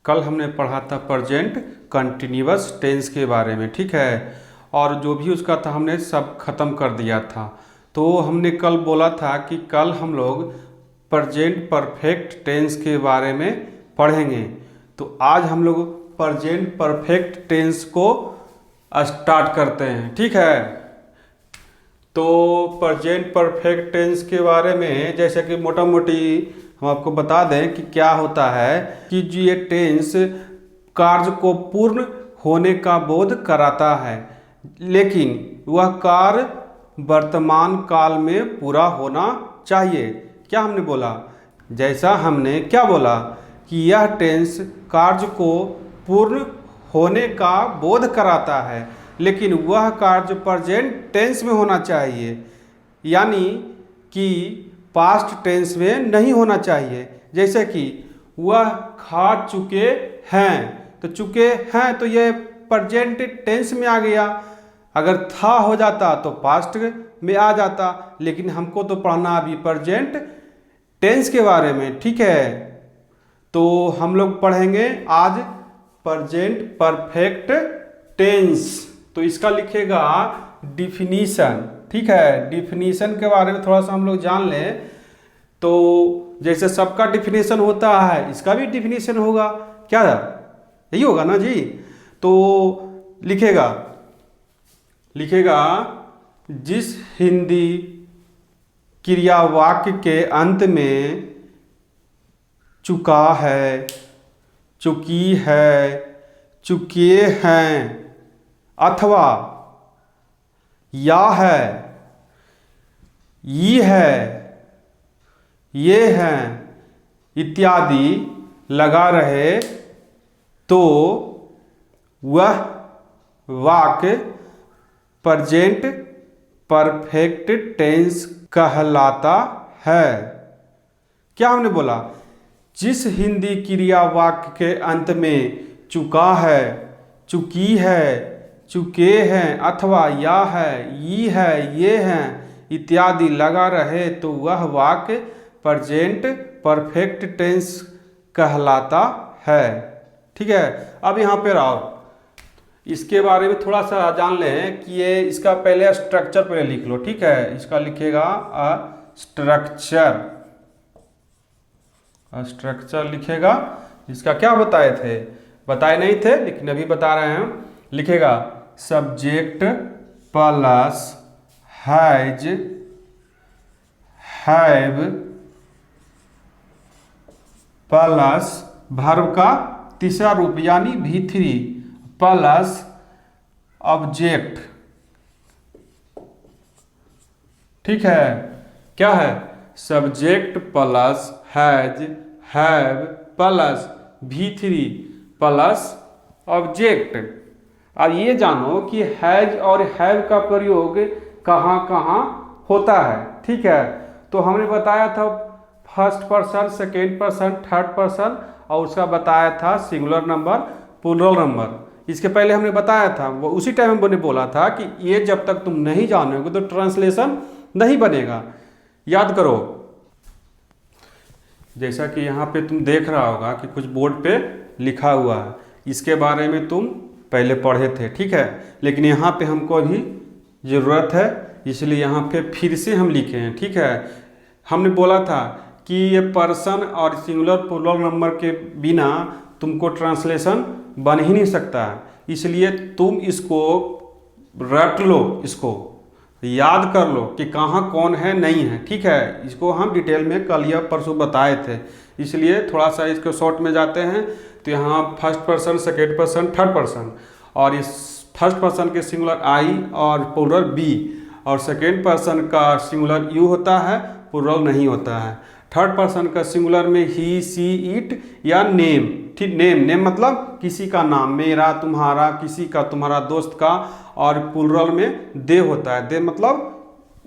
कल हमने पढ़ा था प्रेजेंट कंटिन्यूअस टेंस के बारे में, ठीक है। और जो भी उसका था हमने सब खत्म कर दिया था। तो हमने कल बोला था कि कल हम लोग प्रेजेंट परफेक्ट टेंस के बारे में पढ़ेंगे। तो आज हम लोग प्रेजेंट परफेक्ट टेंस को स्टार्ट करते हैं, ठीक है। तो प्रेजेंट परफेक्ट टेंस के बारे में जैसे कि मोटा मोटी हम आपको बता दें कि क्या होता है कि जो ये टेंस कार्य को पूर्ण होने का बोध कराता है, लेकिन वह कार्य वर्तमान काल में पूरा होना चाहिए। क्या हमने बोला? जैसा हमने क्या बोला कि यह टेंस कार्य को पूर्ण होने का बोध कराता है, लेकिन वह कार्य प्रेजेंट टेंस में होना चाहिए, यानी कि पास्ट टेंस में नहीं होना चाहिए। जैसे कि वह खा चुके हैं, तो चुके हैं तो यह प्रेजेंट टेंस में आ गया। अगर था हो जाता तो पास्ट में आ जाता, लेकिन हमको तो पढ़ना अभी प्रेजेंट टेंस के बारे में, ठीक है। तो हम लोग पढ़ेंगे आज प्रेजेंट परफेक्ट टेंस। तो इसका लिखेगा डिफिनीशन, ठीक है। डिफिनीशन के बारे में थोड़ा सा हम लोग जान लें। तो जैसे सबका डिफिनीशन होता है, इसका भी डिफिनीशन होगा। क्या यही होगा ना जी? तो लिखेगा जिस हिंदी क्रिया वाक्य के अंत में चुका है, चुकी है, चुके हैं अथवा या है, ये है, ये हैं इत्यादि लगा रहे तो वह वाक्य प्रेजेंट परफेक्ट टेंस कहलाता है। क्या हमने बोला? जिस हिंदी क्रिया वाक्य के अंत में चुका है, चुकी है, चुके हैं अथवा या है, ये हैं इत्यादि लगा रहे तो वह वाक्य प्रेजेंट परफेक्ट टेंस कहलाता है, ठीक है। अब यहाँ पे आओ, इसके बारे में थोड़ा सा जान लें कि ये इसका पहले स्ट्रक्चर पहले लिख लो, ठीक है। इसका लिखेगा स्ट्रक्चर, स्ट्रक्चर लिखेगा। इसका क्या बताए नहीं थे, लेकिन अभी बता रहे हैं। लिखेगा subject plus has, have plus verb का तीसरा रूप यानी V3 प्लस ऑब्जेक्ट, ठीक है। क्या है? Subject plus has, have plus V3 plus object. अब ये जानो कि हैज और हैव का प्रयोग कहाँ कहाँ होता है, ठीक है। तो हमने बताया था first person, second person, third person, और उसका बताया था सिंगुलर नंबर, प्लूरल नंबर। इसके पहले हमने बताया था, वो उसी टाइम हमने बोला था कि ये जब तक तुम नहीं जानोगे तो ट्रांसलेशन नहीं बनेगा। याद करो, जैसा कि यहाँ पे तुम देख रहा होगा कि कुछ बोर्ड पे लिखा हुआ है, इसके बारे में तुम पहले पढ़े थे, ठीक है। लेकिन यहाँ पे हमको अभी ज़रूरत है, इसलिए यहाँ पे फिर से हम लिखे हैं, ठीक है। हमने बोला था कि ये पर्सन और सिंगुलर प्लूरल नंबर के बिना तुमको ट्रांसलेशन बन ही नहीं सकता है, इसलिए तुम इसको रट लो, इसको याद कर लो कि कहाँ कौन है नहीं है, ठीक है। इसको हम डिटेल में कल या परसों बताए थे, इसलिए थोड़ा सा इसको शॉर्ट में जाते हैं। तो यहाँ first person, second person, third person, और इस फर्स्ट पर्सन के सिंगुलर आई और प्लूरल बी, और सेकेंड पर्सन का सिंगुलर यू होता है, प्लूरल नहीं होता है। थर्ड पर्सन का सिंगुलर में ही, सी, इट या नेम, ठीक। नेम मतलब किसी का नाम, मेरा, तुम्हारा, किसी का, तुम्हारा दोस्त का, और प्लूरल में दे होता है, दे मतलब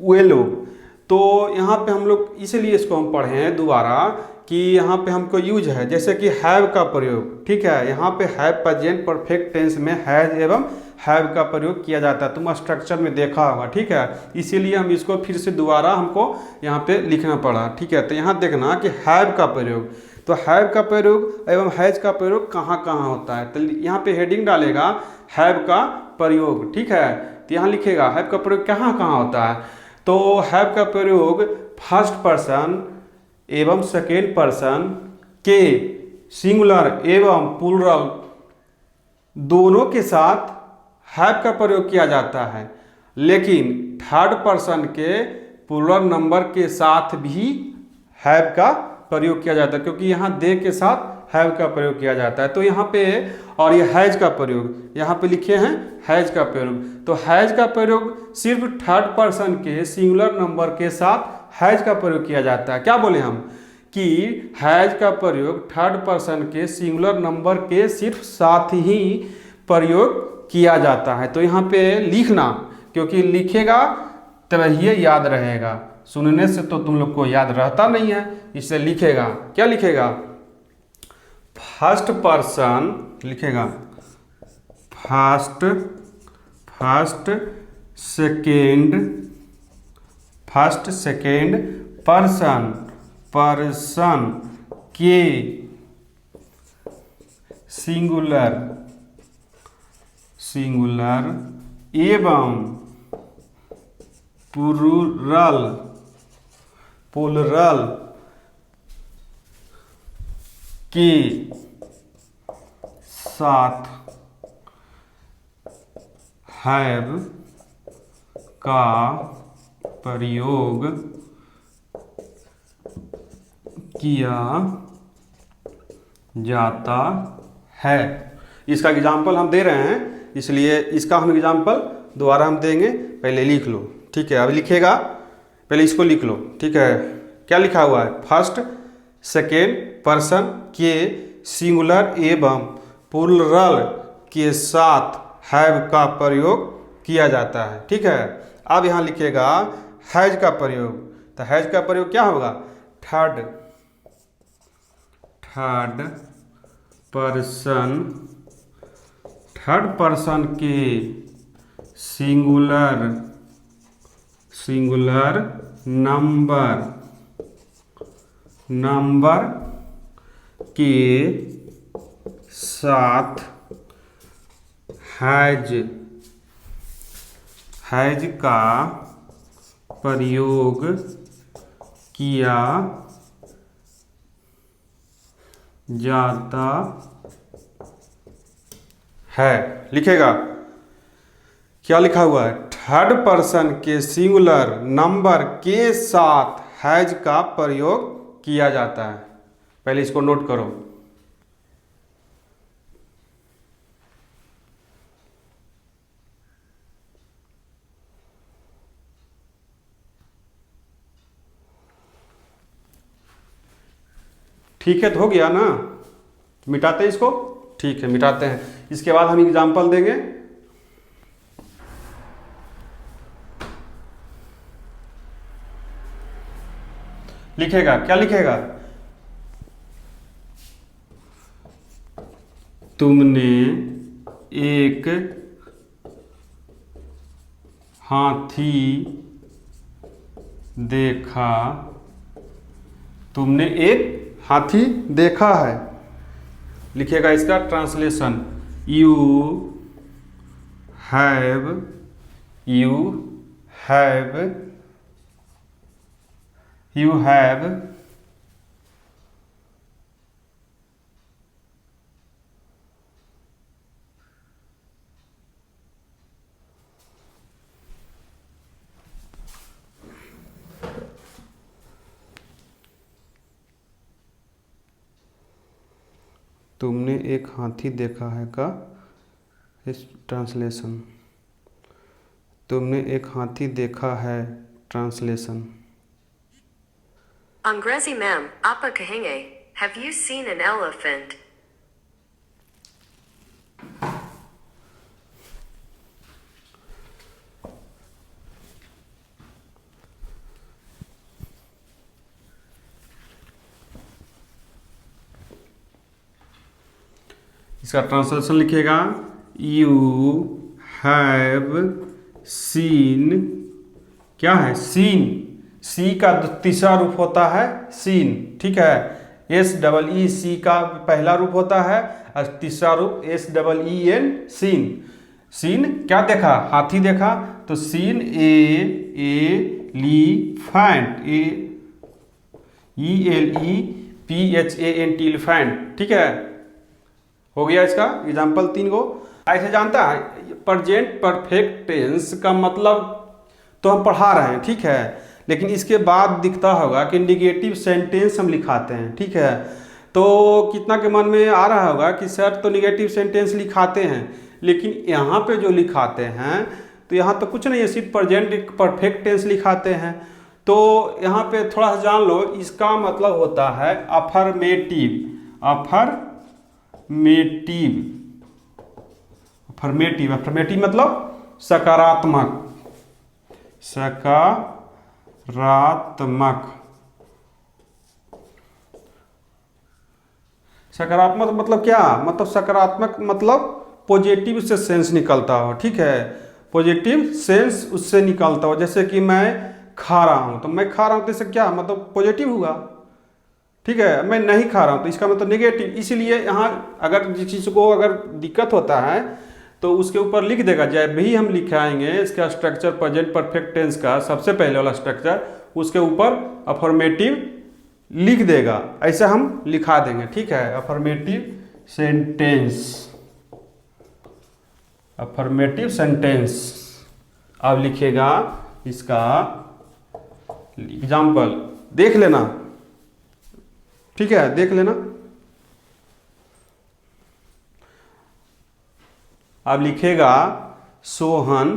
वे लोग। तो यहाँ पे हम लोग इसलिए इसको हम पढ़े हैं दोबारा कि यहाँ पे हमको यूज है, जैसे कि हैव का प्रयोग, ठीक है। यहाँ पे हैव प्रेजेंट परफेक्ट टेंस में हैज एवं हैव का प्रयोग किया जाता है, तुम स्ट्रक्चर में देखा होगा, ठीक है। इसीलिए हम इसको फिर से दोबारा हमको यहाँ पे लिखना पड़ा, ठीक है। तो यहाँ देखना कि हैव का प्रयोग, तो हैव का प्रयोग एवं हैज का प्रयोग कहाँ कहाँ होता है, तो यहाँ पे हेडिंग डालेगा हैव का प्रयोग, ठीक है। तो यहाँ लिखेगा हैव का प्रयोग कहाँ कहाँ होता है, तो हैव का प्रयोग फर्स्ट पर्सन एवं सेकेंड पर्सन के सिंगुलर एवं प्लूरल दोनों के साथ हैव का प्रयोग किया जाता है, लेकिन थर्ड पर्सन के प्लूरल नंबर के साथ भी हैव का प्रयोग किया जाता है, क्योंकि यहाँ दे के साथ हैव का प्रयोग किया जाता है। तो यहाँ पे और ये हैज का प्रयोग यहाँ पे लिखे हैं हैज का प्रयोग, तो हैज का प्रयोग सिर्फ थर्ड पर्सन के सिंगुलर नंबर के साथ हैज का प्रयोग किया जाता है। क्या बोले हम कि हैज का प्रयोग थर्ड पर्सन के सिंगुलर नंबर के सिर्फ साथ ही प्रयोग किया जाता है। तो यहाँ पे लिखना, क्योंकि लिखेगा तभी ये याद रहेगा, सुनने से तो तुम लोग को याद रहता नहीं है, इससे लिखेगा। क्या लिखेगा, फर्स्ट पर्सन लिखेगा फर्स्ट सेकेंड पर्सन के सिंगुलर एवं प्लूरल के साथ हैव का प्रयोग किया जाता है। इसका एग्जाम्पल हम दे रहे हैं, इसलिए इसका हम एग्जाम्पल दोबारा हम देंगे, पहले लिख लो, ठीक है। अब लिखेगा, पहले इसको लिख लो, ठीक है। क्या लिखा हुआ है, फर्स्ट सेकेंड पर्सन के सिंगुलर एवं प्लूरल के साथ हैव का प्रयोग किया जाता है, ठीक है। अब यहाँ लिखेगा हैज का प्रयोग, तो हैज का प्रयोग क्या होगा, थर्ड पर्सन के सिंगुलर नंबर के साथ हैज का प्रयोग किया जाता है। लिखेगा, क्या लिखा हुआ है, थर्ड पर्सन के सिंगुलर नंबर के साथ हैज का प्रयोग किया जाता है। पहले इसको नोट करो। ठीक है, तो हो गया ना, मिटाते हैं इसको, ठीक है मिटाते हैं। इसके बाद हम एग्जाम्पल देंगे। लिखेगा, क्या लिखेगा, तुमने एक हाथी देखा, तुमने एक हाथी देखा है। लिखेगा इसका ट्रांसलेशन, यू हैव तुमने एक हाथी देखा है का इस ट्रांसलेशन, तुमने एक हाथी देखा है ट्रांसलेशन। अंग्रेजी मैम आप कहेंगे, have you seen an elephant? इसका ट्रांसलेशन लिखेगा, यू हैव सीन, क्या है, सीन, सी का तीसरा रूप होता है सीन, ठीक है। SEEC का पहला रूप होता है और तीसरा रूप SEEN सीन। सीन क्या देखा? हाथी देखा, तो सीन एलीफेंट, ELEPHANT एलिफेंट। ठीक है, हो गया इसका एग्जाम्पल 3 गो। ऐसे जानता है प्रेजेंट परफेक्ट टेंस का मतलब तो हम पढ़ा रहे हैं, ठीक है, लेकिन इसके बाद दिखता होगा कि निगेटिव सेंटेंस हम लिखाते हैं। ठीक है, तो कितना के मन में आ रहा होगा कि सर तो निगेटिव सेंटेंस लिखाते हैं, लेकिन यहाँ पे जो लिखाते हैं तो यहाँ तो कुछ नहीं है, सिर्फ प्रेजेंट परफेक्ट टेंस लिखाते हैं। तो यहाँ पे थोड़ा सा जान लो, इसका मतलब होता है अफर्मेटिव। अफर्मेटिव मतलब सकारात्मक। सकारात्मक मतलब क्या? मतलब सकारात्मक मतलब पॉजिटिव से सेंस निकलता हो। ठीक है, पॉजिटिव सेंस उससे निकलता हो। जैसे कि मैं खा रहा हूँ, तो मैं खा रहा हूँ तो इससे क्या मतलब पॉजिटिव हुआ। ठीक है, मैं नहीं खा रहा हूँ तो इसका मतलब नेगेटिव। इसीलिए यहाँ अगर जिस चीज़ को अगर दिक्कत होता है तो उसके ऊपर लिख देगा। जब भी हम लिखाएंगे इसका स्ट्रक्चर प्रेजेंट परफेक्ट टेंस का सबसे पहले वाला स्ट्रक्चर, उसके ऊपर अफर्मेटिव लिख देगा, ऐसा हम लिखा देंगे। ठीक है, अफर्मेटिव सेंटेंस। अब लिखेगा इसका एग्जाम्पल, देख लेना। ठीक है, देख लेना। अब लिखेगा सोहन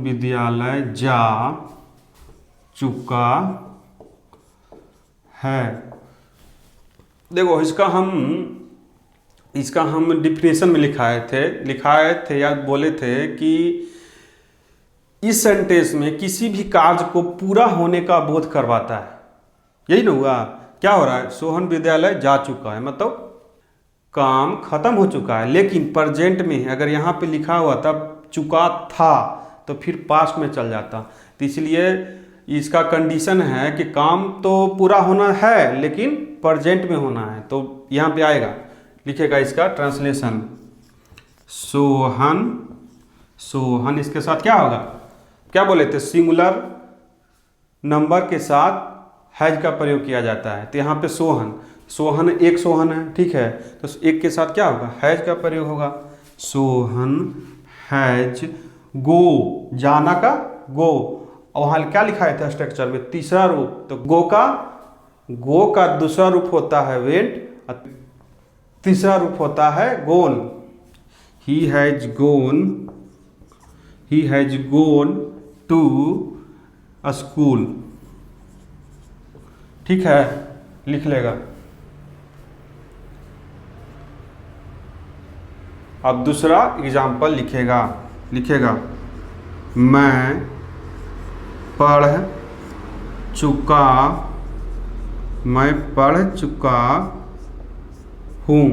विद्यालय जा चुका है। देखो इसका हम डिफिनेशन में लिखाए थे या बोले थे कि इस सेंटेंस में किसी भी कार्य को पूरा होने का बोध करवाता है। यही ना हुआ? क्या हो रहा है? सोहन विद्यालय जा चुका है मतलब काम खत्म हो चुका है, लेकिन प्रेजेंट में अगर यहाँ पे लिखा हुआ तब चुका था तो फिर पास्ट में चल जाता। तो इसलिए इसका कंडीशन है कि काम तो पूरा होना है लेकिन प्रेजेंट में होना है, तो यहाँ पे आएगा, लिखेगा इसका ट्रांसलेशन सोहन इसके साथ क्या होगा? क्या बोले थे? सिंगुलर नंबर के साथ हैज का प्रयोग किया जाता है। तो यहाँ पे सोहन एक सोहन है। ठीक है, तो एक के साथ क्या होगा? हैज का प्रयोग होगा। सोहन हैज गो, जाना का गो, और वहाँ क्या लिखा था स्ट्रक्चर में? तीसरा रूप। तो गो का दूसरा रूप होता है वेंट, तीसरा रूप होता है gone. He has gone to school. ठीक है, लिख लेगा। अब दूसरा एग्जाम्पल लिखेगा मैं पढ़ चुका हूँ।